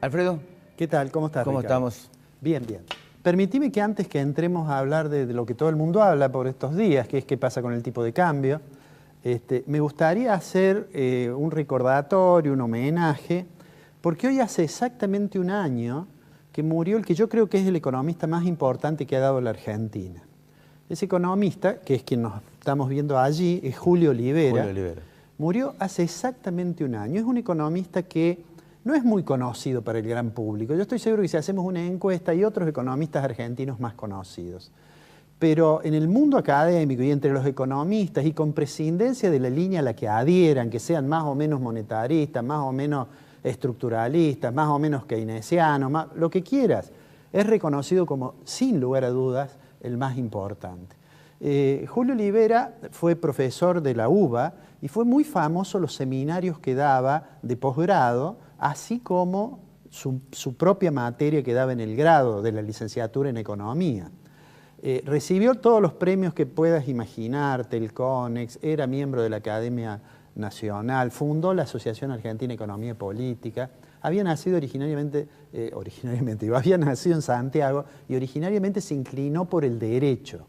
Alfredo, ¿Qué tal? ¿Cómo estás, ¿cómo Ricardo? estamos? Bien, bien. Permitime que antes que entremos a hablar de lo que todo el mundo habla por estos días, que es qué pasa con el tipo de cambio, me gustaría hacer un recordatorio, un homenaje, porque hoy hace exactamente un año que murió el que yo creo que es el economista más importante que ha dado la Argentina. Ese economista, que es quien nos estamos viendo allí, es Julio Olivera. Julio Olivera. Murió hace exactamente un año. Es un economista que no es muy conocido para el gran público. Yo estoy seguro que si hacemos una encuesta hay otros economistas argentinos más conocidos. Pero en el mundo académico y entre los economistas y con prescindencia de la línea a la que adhieran, que sean más o menos monetaristas, más o menos estructuralistas, más o menos keynesianos, lo que quieras, es reconocido como, sin lugar a dudas, el más importante. Julio Olivera fue profesor de la UBA y fue muy famoso los seminarios que daba de posgrado, así como su propia materia que daba en el grado de la licenciatura en Economía. Recibió todos los premios que puedas imaginarte, el CONEX, era miembro de la Academia Nacional, fundó la Asociación Argentina de Economía y Política, había nacido había nacido en Santiago y originariamente se inclinó por el derecho.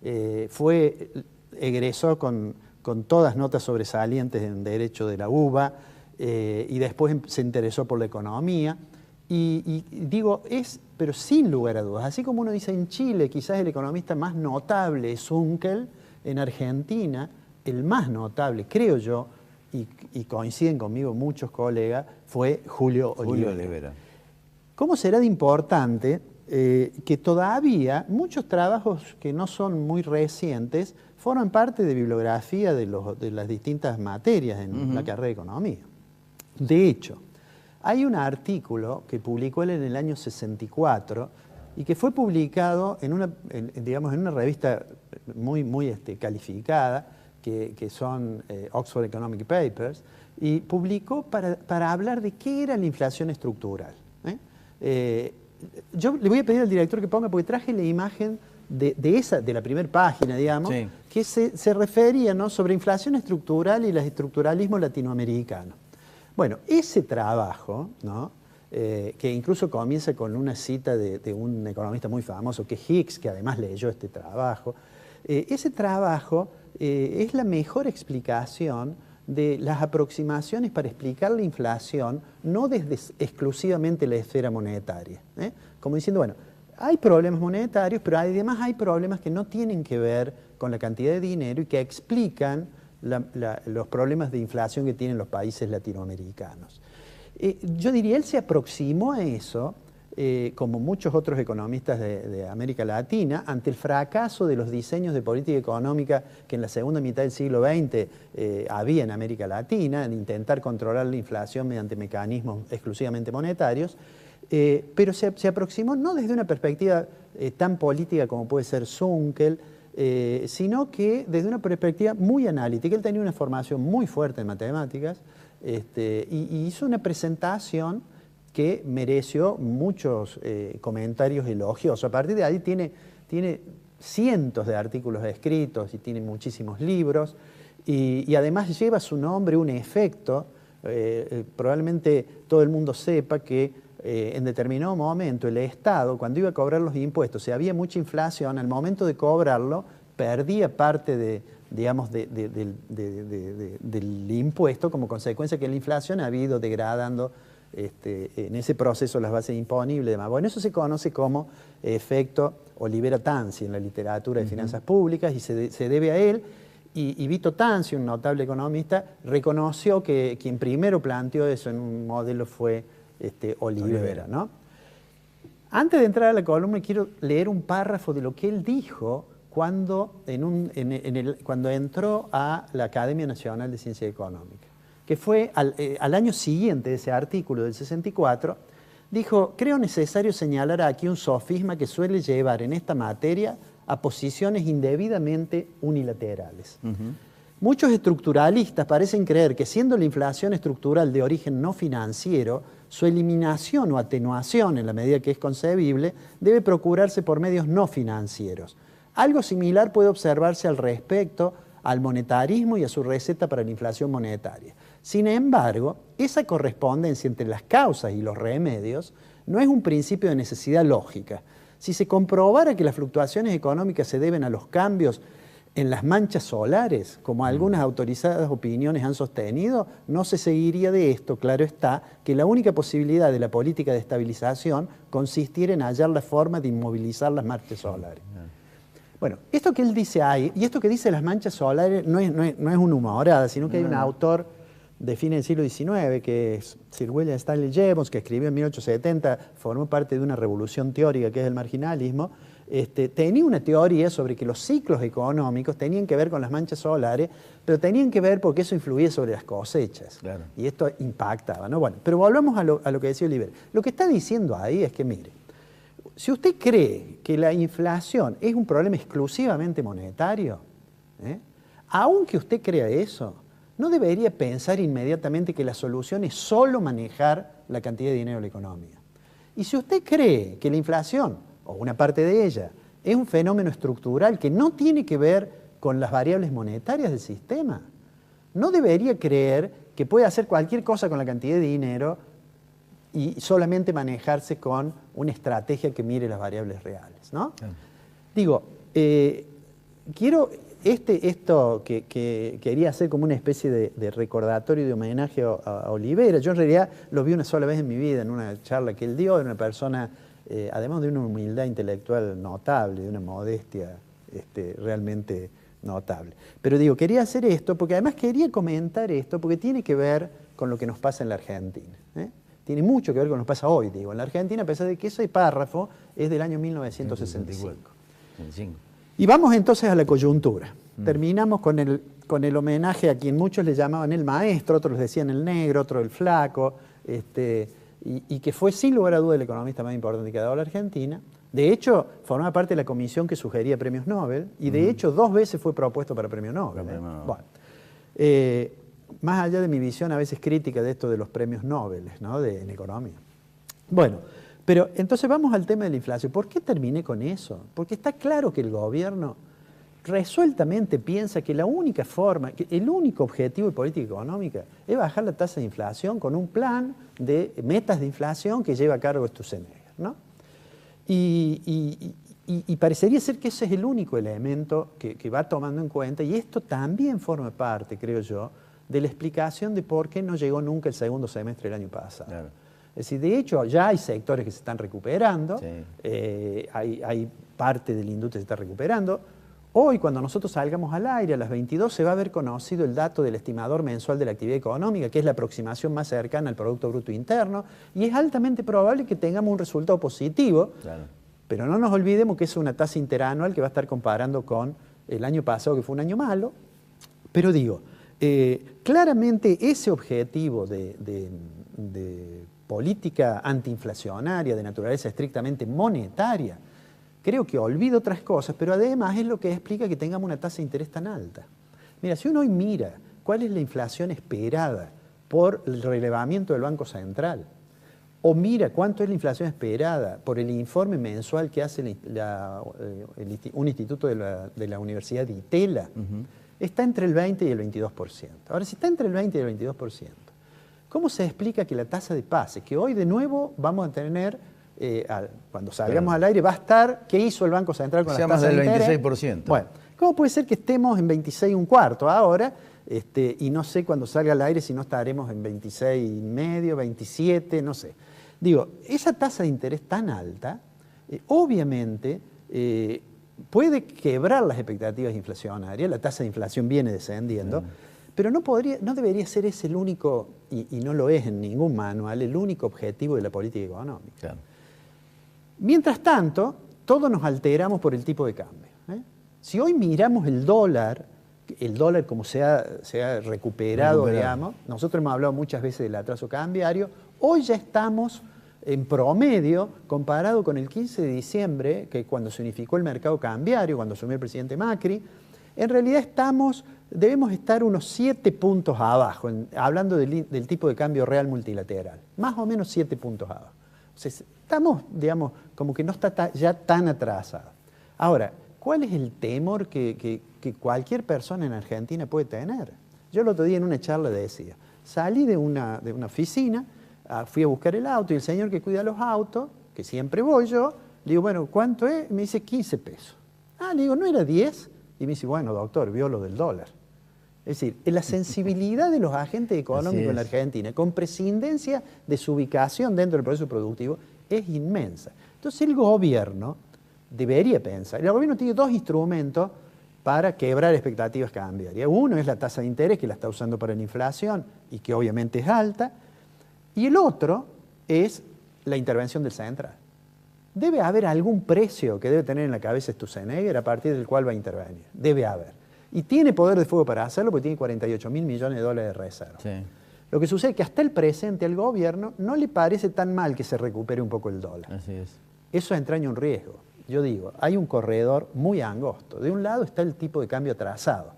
Egresó con todas notas sobresalientes en Derecho de la UBA y después se interesó por la economía. Y digo, pero sin lugar a dudas, así como uno dice en Chile, quizás el economista más notable es Unkel, en Argentina el más notable, creo yo, y coinciden conmigo muchos colegas, fue Julio Olivera. ¿Cómo será de importante que todavía muchos trabajos que no son muy recientes forman parte de bibliografía de las distintas materias en la carrera de Economía? De hecho, hay un artículo que publicó él en el año 64 y que fue publicado en una revista muy calificada, que son Oxford Economic Papers, y publicó para hablar de qué era la inflación estructural. Yo le voy a pedir al director que ponga, porque traje la imagen de la primera página, digamos, sí, que se refería, ¿no?, sobre inflación estructural y el estructuralismo latinoamericano. Bueno, ese trabajo, ¿no?, que incluso comienza con una cita de un economista muy famoso, que es Hicks, que además leyó este trabajo, ese trabajo es la mejor explicación de las aproximaciones para explicar la inflación, no desde exclusivamente la esfera monetaria. Como diciendo, bueno, hay problemas monetarios, pero además hay problemas que no tienen que ver con la cantidad de dinero y que explican los problemas de inflación que tienen los países latinoamericanos. Yo diría, él se aproximó a eso, como muchos otros economistas de América Latina, ante el fracaso de los diseños de política económica que en la segunda mitad del siglo XX había en América Latina, en intentar controlar la inflación mediante mecanismos exclusivamente monetarios, pero se aproximó no desde una perspectiva tan política como puede ser Zunkel, sino que desde una perspectiva muy analítica. Él tenía una formación muy fuerte en matemáticas y hizo una presentación que mereció muchos comentarios elogiosos. A partir de ahí tiene cientos de artículos escritos y tiene muchísimos libros y además lleva su nombre un efecto. Probablemente todo el mundo sepa que en determinado momento el Estado, cuando iba a cobrar los impuestos, si había mucha inflación, al momento de cobrarlo perdía parte del impuesto, como consecuencia que la inflación había ido degradando en ese proceso las bases imponibles y demás. Bueno, eso se conoce como efecto Olivera-Tanzi en la literatura de finanzas públicas y se debe a él. Y Vito Tanzi, un notable economista, reconoció que quien primero planteó eso en un modelo fue Olivera, ¿no? Antes de entrar a la columna, quiero leer un párrafo de lo que él dijo cuando entró a la Academia Nacional de Ciencias Económicas, que fue al año siguiente de ese artículo del 64, dijo: creo necesario señalar aquí un sofisma que suele llevar en esta materia a posiciones indebidamente unilaterales. Muchos estructuralistas parecen creer que, siendo la inflación estructural de origen no financiero, su eliminación o atenuación, en la medida que es concebible, debe procurarse por medios no financieros. Algo similar puede observarse al respecto al monetarismo y a su receta para la inflación monetaria. Sin embargo, esa correspondencia entre las causas y los remedios no es un principio de necesidad lógica. Si se comprobara que las fluctuaciones económicas se deben a los cambios en las manchas solares, como algunas autorizadas opiniones han sostenido, no se seguiría de esto, claro está, que la única posibilidad de la política de estabilización consistiera en hallar la forma de inmovilizar las manchas solares. Bueno, esto que él dice ahí, y esto que dice las manchas solares, no es una humorada, sino que hay un autor de fines del siglo XIX, que es Sir William Stanley Jevons, que escribió en 1870, formó parte de una revolución teórica que es el marginalismo. Tenía una teoría sobre que los ciclos económicos tenían que ver con las manchas solares, pero tenían que ver porque eso influía sobre las cosechas. Claro. Y esto impactaba, ¿no? Bueno, pero volvamos a lo que decía Oliver. Lo que está diciendo ahí es que, mire, si usted cree que la inflación es un problema exclusivamente monetario, aunque usted crea eso, no debería pensar inmediatamente que la solución es solo manejar la cantidad de dinero de la economía. Y si usted cree que la inflación, o una parte de ella, es un fenómeno estructural que no tiene que ver con las variables monetarias del sistema, no debería creer que puede hacer cualquier cosa con la cantidad de dinero y solamente manejarse con una estrategia que mire las variables reales, ¿no? Digo, quiero esto que quería hacer como una especie de recordatorio, de homenaje a Olivera. Yo en realidad lo vi una sola vez en mi vida, en una charla que él dio, de una persona, además de una humildad intelectual notable, de una modestia realmente notable. Pero digo, quería hacer esto porque además quería comentar esto porque tiene que ver con lo que nos pasa en la Argentina. Tiene mucho que ver con lo que nos pasa hoy, digo, en la Argentina, a pesar de que ese párrafo es del año 1965. Y vamos entonces a la coyuntura. Terminamos con el homenaje a quien muchos le llamaban el maestro, otros les decían el negro, otros el flaco, y que fue sin lugar a duda el economista más importante que ha dado la Argentina. De hecho, formaba parte de la comisión que sugería premios Nobel, y de hecho 2 veces fue propuesto para premio Nobel. Bueno, más allá de mi visión a veces crítica de esto de los premios Nobel, ¿no? En economía. Bueno, pero entonces vamos al tema de la inflación. ¿Por qué terminé con eso? Porque está claro que el gobierno resueltamente piensa que la única forma, que el único objetivo de política económica es bajar la tasa de inflación con un plan de metas de inflación que lleva a cargo Sturzenegger, ¿no? Y parecería ser que ese es el único elemento que va tomando en cuenta, y esto también forma parte, creo yo, de la explicación de por qué no llegó nunca el segundo semestre del año pasado. Claro. Es decir, de hecho, ya hay sectores que se están recuperando, hay parte de la industria que se está recuperando. Hoy, cuando nosotros salgamos al aire, a las 22, se va a haber conocido el dato del estimador mensual de la actividad económica, que es la aproximación más cercana al Producto Bruto Interno, y es altamente probable que tengamos un resultado positivo, pero no nos olvidemos que es una tasa interanual que va a estar comparando con el año pasado, que fue un año malo. Pero digo, claramente ese objetivo de política antiinflacionaria, de naturaleza estrictamente monetaria, creo que olvida otras cosas, pero además es lo que explica que tengamos una tasa de interés tan alta. Mira, si uno hoy mira cuál es la inflación esperada por el relevamiento del Banco Central, o mira cuánto es la inflación esperada por el informe mensual que hace un instituto de la Universidad de Itela, está entre el 20 y el 22%. Ahora, si está entre el 20 y el 22%, ¿cómo se explica que la tasa de pase, que hoy de nuevo vamos a tener, cuando salgamos al aire, va a estar, ¿qué hizo el Banco Central con las tasas de interés? 26%. Bueno, ¿cómo puede ser que estemos en 26,25 ahora? Y no sé cuando salga al aire si no estaremos en 26,5, 27, no sé. Digo, esa tasa de interés tan alta, obviamente, puede quebrar las expectativas inflacionarias, la tasa de inflación viene descendiendo, pero no debería ser ese el único, y no lo es en ningún manual, el único objetivo de la política económica. Claro. Mientras tanto, todos nos alteramos por el tipo de cambio. Si hoy miramos el dólar como se ha recuperado, digamos, nosotros hemos hablado muchas veces del atraso cambiario, hoy ya estamos en promedio, comparado con el 15 de diciembre, que cuando se unificó el mercado cambiario, cuando asumió el presidente Macri, en realidad debemos estar unos 7 puntos abajo, hablando del tipo de cambio real multilateral, más o menos 7 puntos abajo. O sea, estamos, digamos, como que no está ya tan atrasado. Ahora, ¿cuál es el temor que cualquier persona en Argentina puede tener? Yo el otro día en una charla decía, Salí de una oficina, fui a buscar el auto y el señor que cuida los autos, que siempre voy yo, le digo, bueno, ¿cuánto es? Y me dice 15 pesos. Le digo, ¿no era 10? Y me dice, bueno, doctor, vio lo del dólar. Es decir, la sensibilidad de los agentes económicos en la Argentina, con prescindencia de su ubicación dentro del proceso productivo, es inmensa. Entonces el gobierno debería pensar, el gobierno tiene dos instrumentos para quebrar expectativas cambiarias. Uno es la tasa de interés, que la está usando para la inflación y que obviamente es alta, y el otro es la intervención del central. Debe haber algún precio que debe tener en la cabeza Sturzenegger a partir del cual va a intervenir. Debe haber. Y tiene poder de fuego para hacerlo porque tiene 48.000 millones de dólares de reserva. Sí. Lo que sucede es que hasta el presente al gobierno no le parece tan mal que se recupere un poco el dólar. Así es. Eso entraña un riesgo. Yo digo, hay un corredor muy angosto. De un lado está el tipo de cambio atrasado.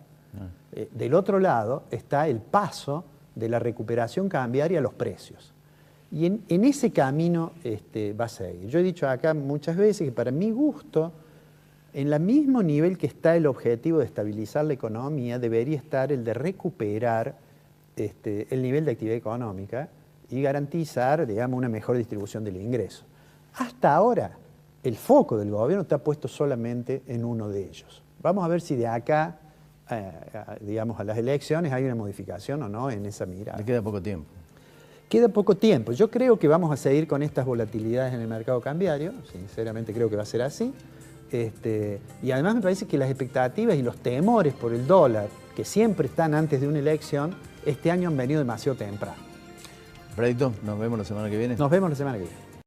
Del otro lado está el paso de la recuperación cambiaria a los precios. Y en ese camino va a seguir. Yo he dicho acá muchas veces que para mi gusto, en el mismo nivel que está el objetivo de estabilizar la economía, debería estar el de recuperar el nivel de actividad económica y garantizar, digamos, una mejor distribución del ingreso. Hasta ahora, el foco del gobierno está puesto solamente en uno de ellos. Vamos a ver si de acá, digamos, a las elecciones hay una modificación o no en esa mirada. Le queda poco tiempo. Queda poco tiempo. Yo creo que vamos a seguir con estas volatilidades en el mercado cambiario. Sinceramente creo que va a ser así. Y además me parece que las expectativas y los temores por el dólar, que siempre están antes de una elección, este año han venido demasiado temprano. Alfredito, nos vemos la semana que viene. Nos vemos la semana que viene.